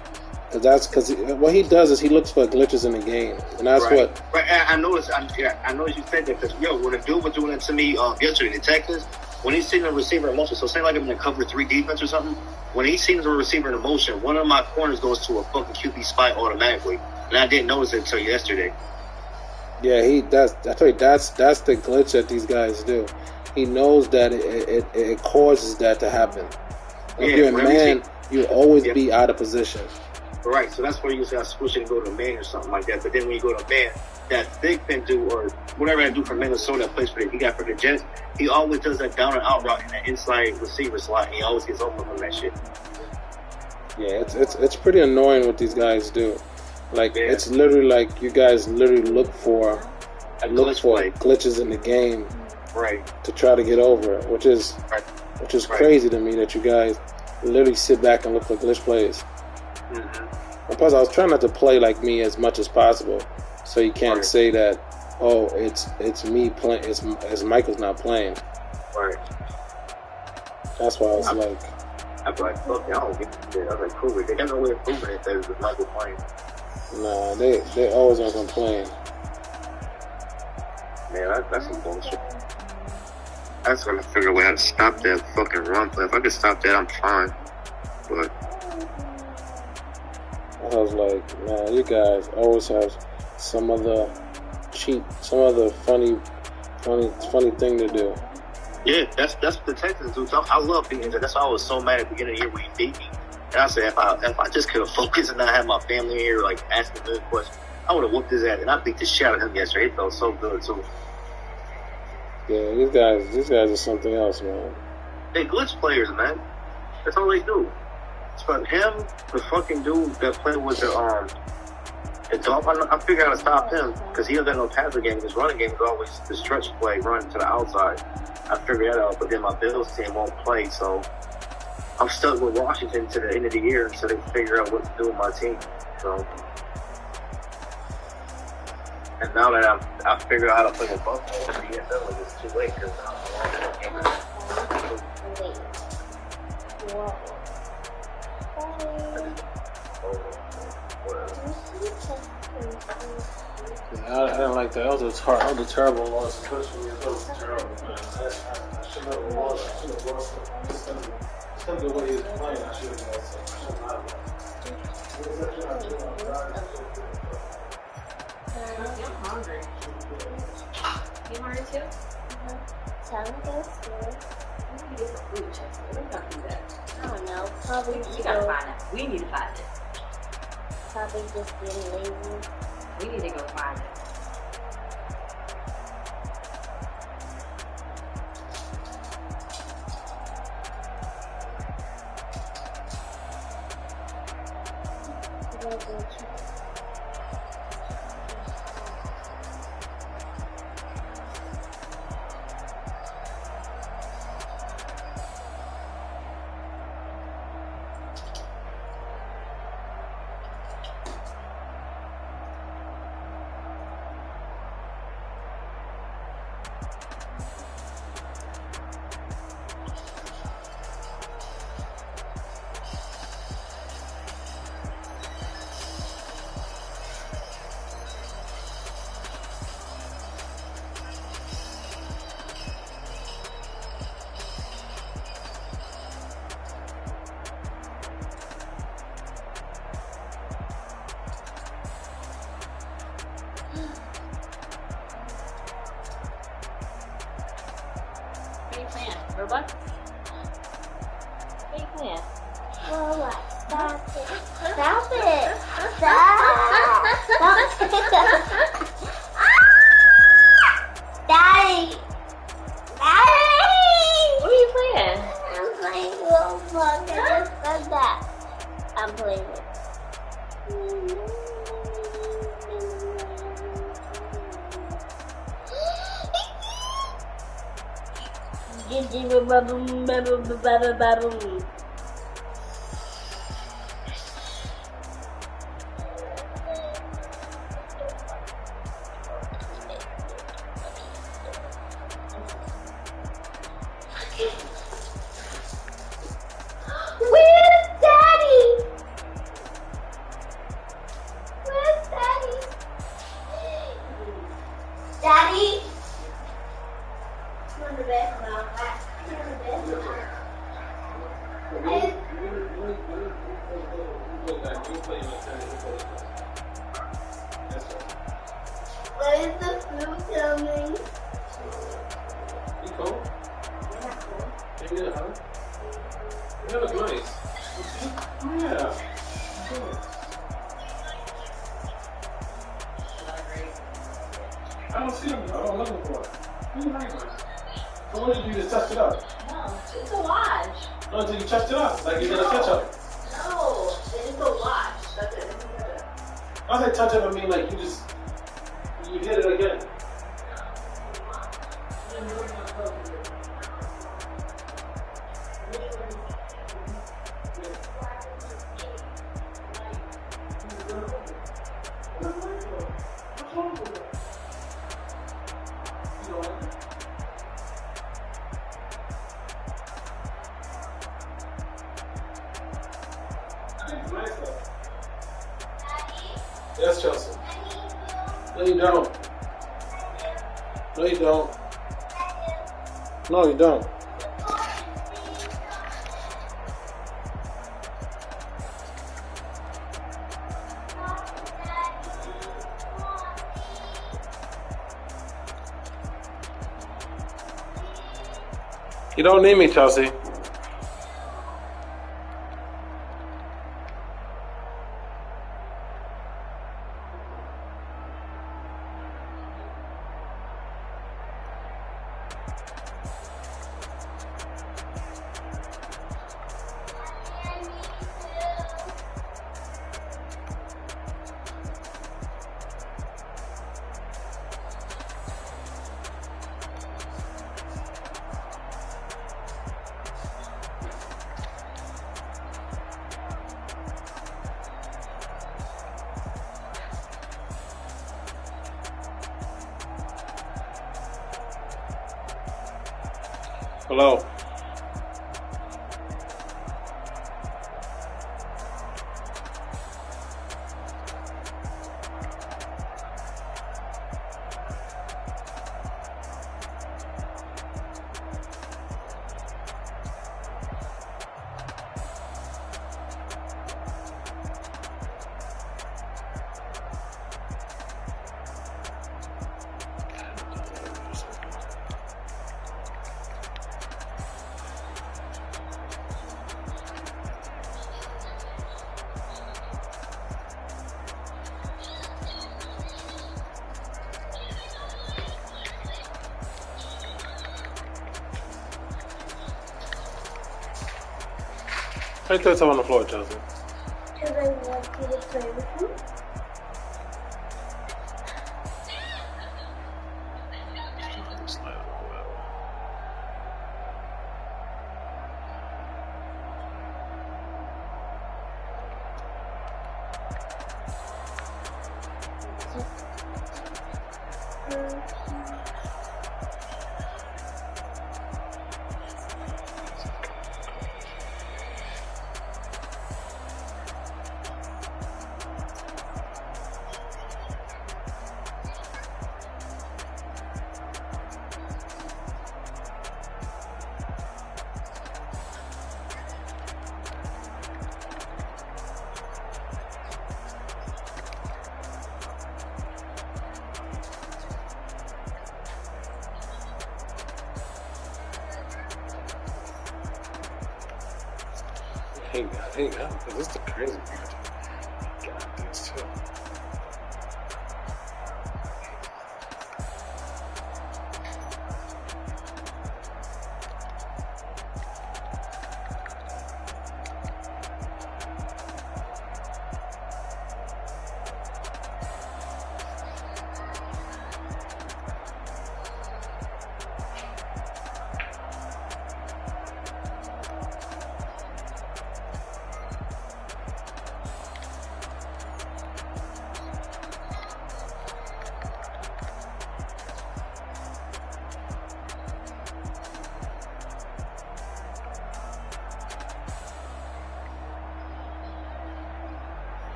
Because what he does is he looks for glitches in the game, and that's what. Right, I noticed. I noticed you said that because when the dude was doing it to me yesterday in Texas, when he's seeing the receiver in motion, so say like I'm in the cover 3 defense or something, when he sees the receiver in motion, one of my corners goes to a fucking QB spot automatically, and I didn't notice it until yesterday. Yeah, I tell you, that's the glitch that these guys do. He knows that it causes that to happen. If you're a man, you'll always be out of position. Right, so that's where you got to switch and go to man or something like that. But then when you go to man, that Big Ben do or whatever I do for Minnesota that plays he got for the Jets, he always does that down and out route in that inside receiver slot, and he always gets open from that shit. Yeah, it's pretty annoying what these guys do. Like it's literally like you guys literally look for glitches in the game, right? To try to get over it, which is crazy to me that you guys literally sit back and look for glitch plays. And plus, I was trying not to play like me as much as possible, so you can't say that. Oh, it's me playing. It's Michael's not playing. Right. That's why I was I'm like, fuck, I don't get it. I was like, prove it. They got no way of proving it. That it was Michael playing. Nah, they always want to complain. Man, that's some bullshit. I just gotta figure out a way how to stop that fucking run play. If I could stop that, I'm fine. But I was like, man, you guys always have some other funny thing to do. Yeah, that's what the Texans do. I love beating him. That's why I was so mad at the beginning of the year when he beat me. And I said, if I just could have focused and not have my family here, like, asking good questions, I would have whooped his ass. And I beat the shit out of him yesterday. It felt so good, too. Yeah, these guys are something else, man. They glitch players, man. That's all they do. But him, the fucking dude that played with the dog, I figured out how to stop him because he doesn't got no passing game. His running game is always the stretch play, run to the outside. I figured that out, but then my Bills team won't play, so I'm stuck with Washington to the end of the year so they can figure out what to do with my team. So, and now that I figured out how to play with Buffalo, the NFL, it's too late because I didn't like that. That was a terrible loss, especially that was terrible, man. I should have lost. I should have lost it. Just the way he was playing, I should have lost it. I should not have I'm hungry. You hungry too? Time to go to school. We need to get some food, Chester. We're gonna do that. I don't know. Probably You gotta find it. We need to find it. Probably just being lazy. We need to go find it. Robot? What are you playing? Robot, stop it. Stop it. Stop. Daddy. Daddy. What are you playing? I'm playing Roblox. I just said that. I'm playing it. Where's Daddy? Where's Daddy? Daddy? Come on to bed now. Come on to bed now. Where is the food coming? You cold? Yeah, huh? You look nice. Yeah. I don't see them. I don't look for it. So what did you just test it out? No, it's a wash. No, until you test it out. Like you did a touch up. No, it's a wash. That's it. I say touch up, I mean like you hit it again. Yes, Chelsea. No, you don't. No, you don't. No, you don't. You don't need me, Chelsea. Hello. How you throw stuff on the floor, Chelsea? Because I want you to play with me. Hang on, this is the crazy part. Got this too.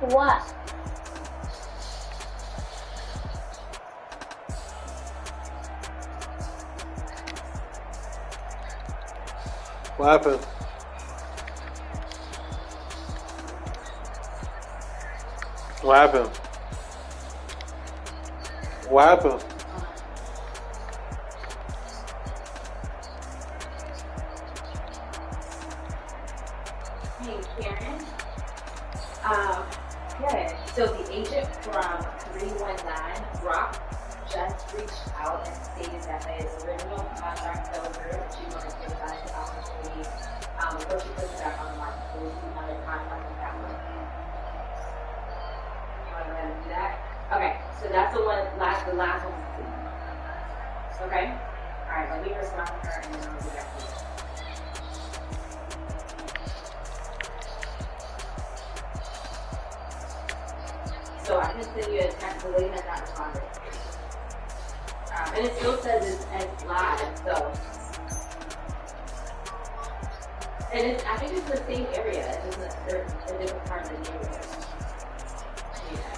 What? What happened? What happened? What happened? Hey, Karen. Good. So the agent from 319, Brock, just reached out and stated that his original contract fell through and she wanted to give back the opportunity before she puts it back on the market. So we see another contract with that one. You want to go ahead and do that? Okay, so that's the one, the last one. Okay? Alright, let me respond to her and then I'll do that for you. So I can send you a text, the lady has not responded. And it still says it's live, so. And it's, I think it's the same area, it's just a different part of the neighborhood. Yeah.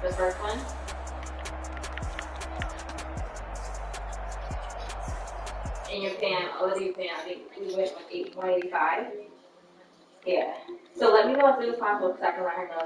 The first one? And you're paying, what are you paying? I think we went with 185. Yeah. So let me know as soon as possible because I can let her know.